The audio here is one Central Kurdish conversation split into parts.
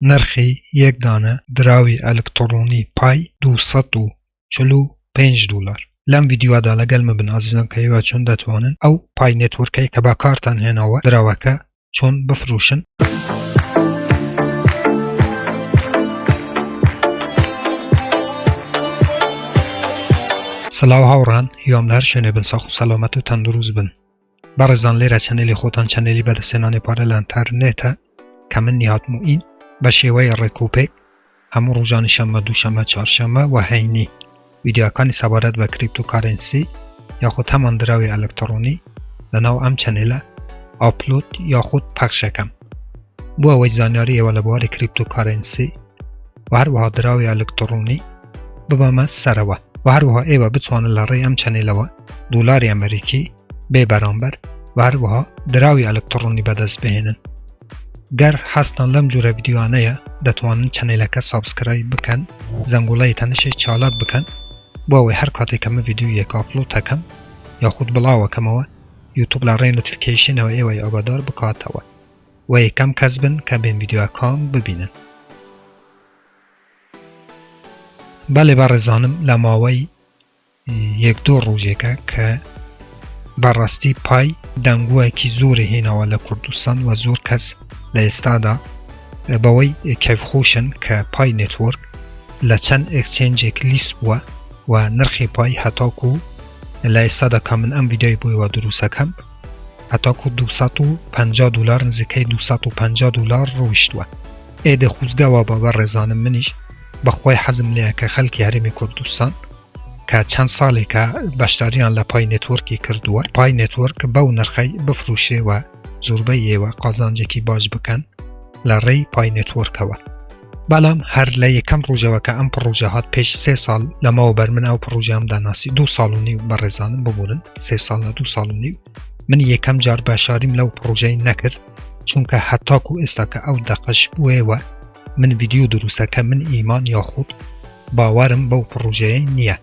نرخی یک دانه دراوی الکترونی پای $245. لم ویدیو دا لگل مبن عزیزان که ایوه چون دتوانن او پای نتورکی که با کارتان هنوه دراوکه چون بفروشن. سلاو هاوران یوم لهر شنه بن ساخو سلامت و تندروز بن. برزان لیره چنلی خودان چنلی بده سنان پاره لانترنته که من نیهات موین به شیوه رکوپک همون روزان شنبه، دوشنبه، چهارشنبه و هینی ویدیوکانی سبارت به کریپتوکارنسی یا خود همان دراوی الکترونی لناو ام چنله آپلود یا خود پخش کم. بو اوی زانیاری اولبوار کریپتوکارنسی و هر وها دراوی الکترونی ببامه سروه و هر وها ایوه بتوانه لاری ام چنله و دولاری امریکی بی برانبر و هر وها دراوی الکترونی بدست بهینن. گر هستان لم جوره ویدیوانه یا دتوانن چنله که سابسکرایب بکن زنگوله تنش چالک بکن باوی هر کاتی کم ویدیو یک آپلود تکم یا خود بلاوه کموه یوتوب لاره نوتیفیکیشن و ایوه آگادار بکاتوه و یکم کسبن که بین ویدیو کام ببینن. بله برزانم لماوی یک دو روزه که براستی پای دنگوه کی زور هینا ولا کردستان و زور کس لستادا باوی کیف خوشن که پای نتورک لچن اکسچنج لیست بوا و نرخی پای حتی کو لستادا کامن ام ویدیوی بوی و دروسه کم حتی کو $250 نزدیکی $250 روشتوه. اید خوزگه و با رزانم منیش بخوای حزم لیا که خلکی هرمی کردستان که چند سالی که بشتاریان لپای نتورکی کردوه پای نتورک باو نرخی بفروشه و زوربه و قازانجه کی باج بکن لری پای نتورک و بلام هر لی کم روژه و که ام پروژهات پیش 3 سال لما و برمن او پروژه هم داناسی 2 سال و نیو برزانم ببونن 3 سال نه 2 سال و نیو من یکم جار بشاریم لو پروژه نکرد چونکه حتی کو استاک او دقش بوه و من ویدیو دروسه که من ایمان یا خود باورم باو پروژه نیه.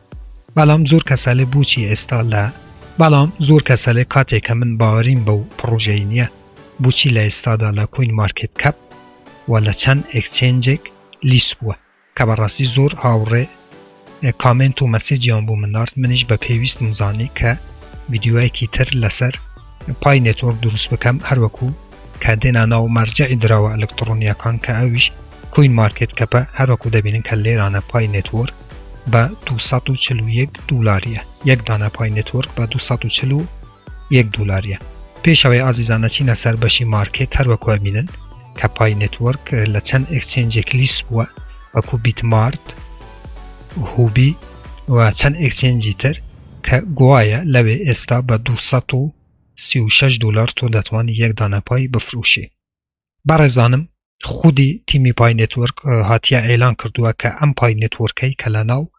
بلام زور کساله بوچی استاله بلام زور کساله کاته که من باوریم باو پروژه نیه بوچی لاستادا لکوین مارکت کپ ولا چند اکسچنجک لیست بوه که براستی زور هاوره کامنت و مسیج یان بو منارد منیش به پیویست مزانی که ویدیوهای کی تر لسر پای نتورک دروس بکم هر وکو که دینا ناو مرجع دراوه الکترونیا کان که اویش کوین مارکت کپه هر وکو دبینن که لیرانه پای نتورک با $241 یک دانه پای نتورک با $241. پیشوی عزیزانه چین سر بشی مارکت هر وکو بینن که پای نتورک لچن اکسچنج کلیس بوا وکو بیت مارت هوبی و چند اکسچنجی تر که گوایا لوی استا با $236 تو دتوانی یک دانه پای بفروشی. برزانم خودی تیمی پای نتورک هاتیه اعلان کردوه که ام پای نتورکی کلناو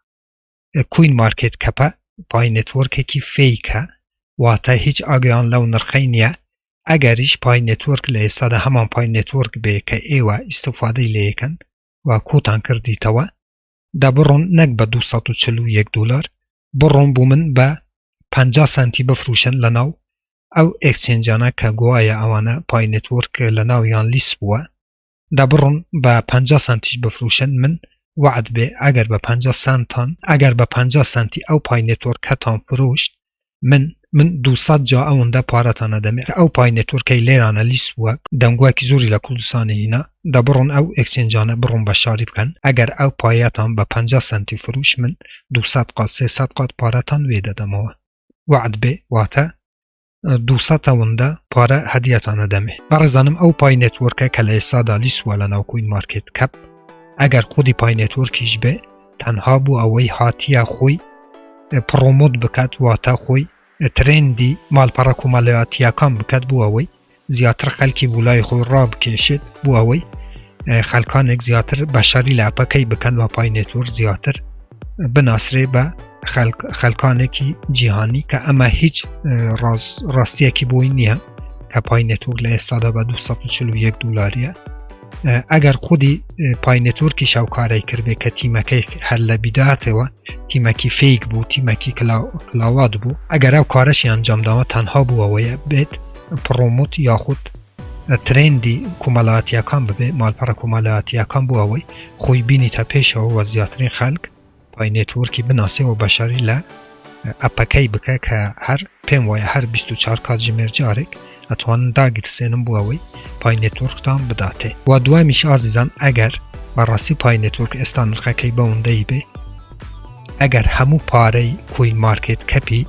کوین مارکت کپا پای نتورکی کی فیکه و تا هیچ آگیان لو نرخی نیه اگریش پای نتورک لیستاد همان پای نتورک به که ایوه استفاده لیکن و کوتان کردی توا دا برون نگ با $241 برون بومن با 50 سنتی بفروشن لناو او اکسچنجانه که گواه اوانه پای نتورک لناو یان لیست بوه دا برون با 50 سنتیش بفروشن من وعد به اگر با 50 سنتی او پای نتورک هتان فروشت من 200 جا اونده پارتانه دمه او پای نتورکی لیرانه لیست بوه دنگوه کی زوری لکلسانه اینا دا برون او اکسچنجانه برون بشاری بکن اگر او پایتان با 50 سنتی فروش من 200 قاد 300 قاد پارتان ویده دموه وعد به واتا 200 اونده پاره هدیتانه دمه. برزانم او پای نتورکه که لیستادا لیست ولا ناو کوین مارکت کپ اگر خودی پای نتورکیش به تنها بو اوی هاتیه خوی پروموت بکد واتا خوی ترندی مال پراکو مالیاتیا کام بکد بو اوی زیاتر خلکی بولای خوی را بکشید بو اوی خلکانک زیاتر بشاری لپکی بکن و پای نتورک زیاتر بناسره با خلکانکی جهانی که اما هیچ راستیه کی بوی نیه که پای نتورک لیستادا با $241 اگر خودی پای نتورکی شاوکاری کرده که تیمکی حل بیداته و تیمکی فیک بو تیمکی کلاواد بو اگر او کارشی انجام دامه تنها بو اوه بید پروموت یا خود ترندی کومەڵایەتیەکان ببێ مالپەڕە کومەڵایەتیەکان بوو ئەوەی خۆی بینیتە پێشەوە وە زیاترین خەڵک پای نێتوەرکی بناسێەوە بەشاری لە ئەپەکەی بکە کە هەر پێم وایە هەر 24 کاتژمێر جارێک ئەتوانن داگیرسێنم بوو ئەوەی پای نێتوەرکتان بداتێ و دوایمیش ئازیزان ئەگەر بەڕاستی پای نێتوەرک ئێستا نرخەکەی بەوەندەی بێ ئەگەر هەموو پارەی کوین مارکێت کەپی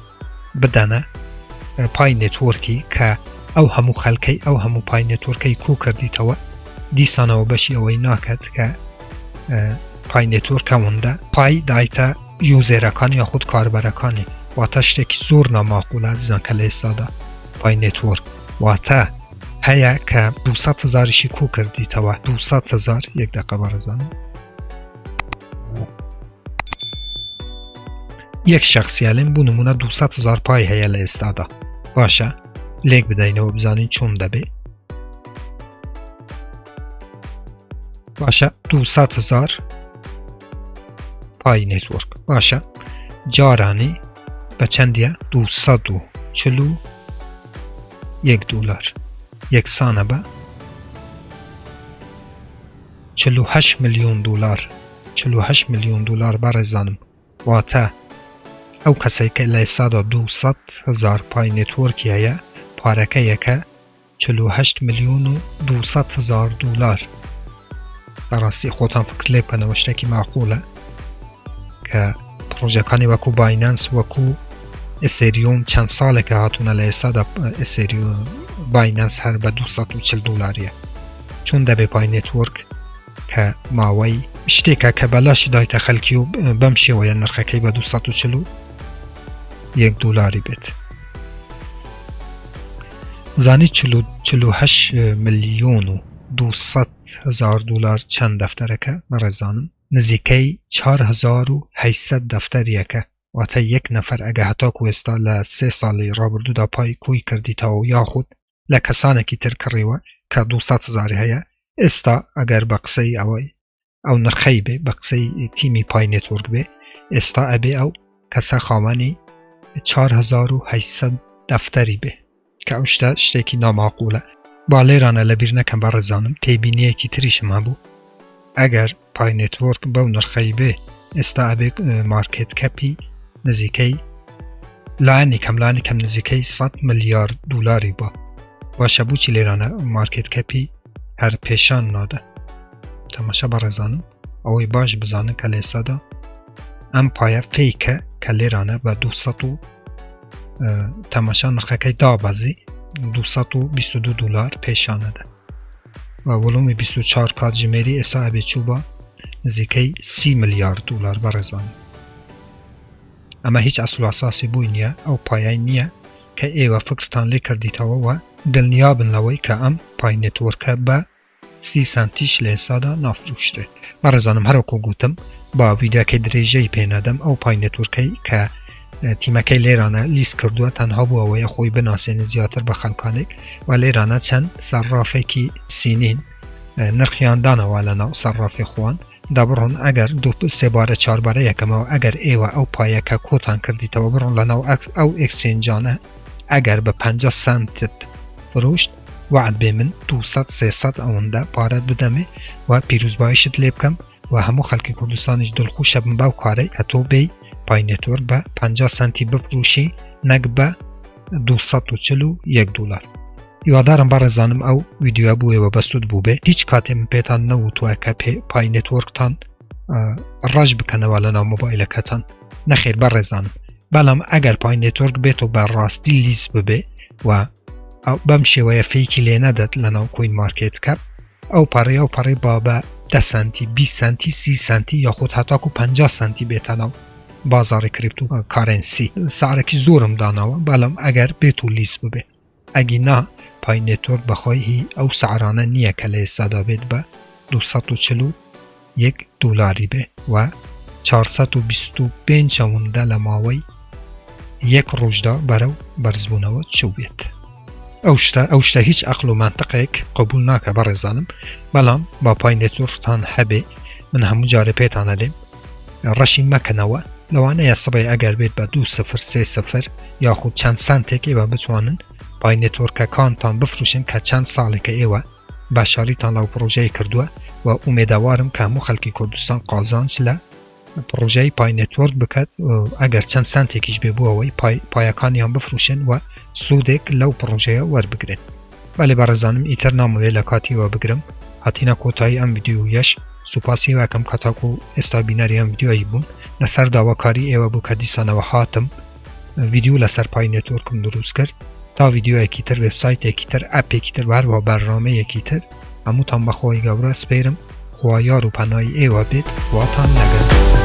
بدەنە پای نێتوەرکی کە ئەو هەموو خەلکەی ئەو هەموو پای نێتوەرکەی کو کردیتەوە دیسانەوە بەشی ئەوەی ناکات کە پای نێتوەرکەوەندە پای دایتە یوزێرەکان یاخود کاربەرەکانی واتە شتێکی زۆر ناماقولە ئازیزان کە لە ئێستادا پای نێتوەرک واتە هەیە کە 200,000شی کو کردیتەوە 200,000 یەک دەقە بەڕێزانم یەک شخصیالێن بوو نمونە 200,000 پای هەیە لە ئێستادا باشە لێک بدەینەوە بزانین چۆن دەبێ باشە 200,000 پای نێتوەرک باشە جارانی بە چەندیە 241 دلار یەکسانە بە 48 میلیۆن دلار 48 میلیۆن دلار بەڕێزانم واتە ئەو کەسێک کە لە ئێستادا 200,000 پای نێتوەرکی هەیە پارەکە یەکە 48 میلیۆن و 200,000 دلار بەڕاستی خۆتان فکر لێ بکەنەوە شتێکی ماقولە کە پرۆژەکانی وەکو باینانس وەکو ئەسێریۆم چەند ساڵێکە هاتوونە لە ئێستادا ئەسێریۆ باینانس هەر بە 240 دلاریە چۆن دەبێ پای نێتوەرک کە ماوەی شتێکە کە بەلاشی دایتە خەلکی و بەم شێوەیە نرخەکەی بە 241 دلاری بێت زانی 48 میلیۆن و 200,000 دلار چەند دەفتەرەکە بەڕێزانم نزیکەی 4,800 دەفتەریەکە واتە یەک نەفەر ئەگە هەتاکو ئێستا لە 3 ساڵی ڕابردوودا پای کوی کردیتەوە یاخود لە کەسانێکی تر کڕیوە کە 200,000 هەیە ئێستا ئەگەر بە قسەی ئەوەی ئەو نرخەی بێ بە قسەی تیمی پای نێتوەرک بێ ئێستا ئەبێ ئەو کەسە خاوەنی 4,800 دەفتەری بێ کە ئەو شتێکی ناماقولە با لێرانە لەبیر نەکەم بەڕێزانم تێبینیەکی تریشم هەبوو ئەگەر پای نێتوەرک بەو نرخەی بێ ئێستا ئەبێ مارکێت کەپی نزیکەی لایەنی کەم نزیکەی 100 ملیار دلاری بە باشە بووچی لێرانە مارکێت کەپی هەر پێشان نادە تەماشا بەڕێزانم ئەوەی باش بزانن کە لە ئێستادا ئەم پایە فیکە کە لێرانە بە 200 و تەماشا نرخەکەی دابەزی 222 دلار پێشانەدە و وەڵۆمی 24 کاتژمێری ئێستا ئەبێ چوو بە نزیکەی 30 میلیارد دلار بەڕێزانم ئەمە هیچ ئەسڵ ئاساسی بووی نییە ئەو پایای نییە کە ئێوە فکرتان لێ کردیتەوە و دڵنیابن لەوەی کە ئەم پای نێتوەرکە بە 30 سنتیش لە ئێستادا نافرۆشرێت بەڕێزانم هەروەکو گوتم با ڤیدیۆکەی درێژەی پێنەدەم ئەو پای نێتوەرکەی کە تیمەکەی لێرانە لیست کردووە تەنها بوو ئەوەیە خۆی بناسێنی زیاتر بە خەڵکانێک و لێرانە چەند سەرڕافێکی سینین نرخیاندانەوە لە ناو سەرڕافی خۆوان دابڕۆن ئەگەر سێبارە چاربارە یەکەمەوە ئەگەر ئێوە ئەو پایەکە کۆتان کردیتەوە بڕۆن لە ناو ئەو ئەکسچێنجانە ئەگەر بە 50 سنتت فرۆشت وعد بێ من 200-300 ئەوەندە پارەت بدەمێ و پیرۆزباییشت لێ بکەم و هەموو خەڵکی کوردستانیش دڵخۆشە بم باو کارەی کە تۆ بێی پای نێتوەرک بە 50 سنتی بفرۆشی نەک بە 241 دلار هیوادارم بەڕێزانم ئەو ویدیۆە بووەوە بەسوود بوو بێ هیچ کاتێ من پێتان نەوتووە کە پای نێتوەرکتان ڕەش بکەنەوە لە ناو مۆبایلەکەتان نەخێر بەڕێزانم بەڵام ئەگەر پای نێتوەرک بێتەوە بە ڕاستی لیست ببێ و بەم شێوەیە فێکی لێ نەدەت لە ناو کوین مارکێت کەپ ئەو پەڕی با بە 10 سنتی 20 سنتی 30 سنتی یاخود هەتاکو 50 سنتی بێتە ناو بازاری کریپتو کارنسی سعرێکی زۆرم داناوە بەڵام ئەگەر بێت و لیست ببێ ئەگی نا پای نێتوەرک بەخۆی هی ئەو سعرانە نییە کە لە ئێستادا بێت بە 241 دلاری بێ و 425 ئەوەندە لە ماوەی یەک ڕۆژدا بەرەو بەرزبوونەوە چوو بێت ئەو شتە هیچ عەقڵ و مانتەقێک قبول ناکە بەڕێزانم بەڵام با پای نێتوەرکتان هەبێ من هەموو جارە پێتانە لێم ڕەشی مەکەنەوە لەوانەیە سبەی ئەگەر بێت بە 2-0-3-0 یاخود چەند سانتێک ئێوە بتوانن پای نتورکەکانتان بفروشن کە چەند ساڵێکە ئێوە باشاریتان لەو پرۆژەی کردووە و ئومێدەوارم کە هەموو خەڵکی کوردستان قازانج لە پرۆژەی پای نتورک بکات ئەگەر چەند سنتێکیش بێ بووەوەی پایەکانیان بفروشن و سوودێک لەو پرۆژەیە وەربگرن. بەڵێ بەڕێزانم ئیتر نامەوێت لە کاتیەوە بگرم هاتینە کۆتایی ئەم ڤیدیۆیەش سوپاسی واکەم کە تاکو ئێستا بینەری ئەم ڤیدیۆیی بوون لەسەر داواکاری ئێوە بوو کە دیسانەوە هاتم ڤیدیۆ لەسەر پای نتورکم دروست کرد تا ڤیدیۆیەکی تر وێبسایتێکی تر ئەپێکی تر هەروە بەرنامەیەکی تر هەمووتان بەخۆی گەورە سپێرم خوا یار و پەنای ئێوە بێت خواتان لەگەڵ.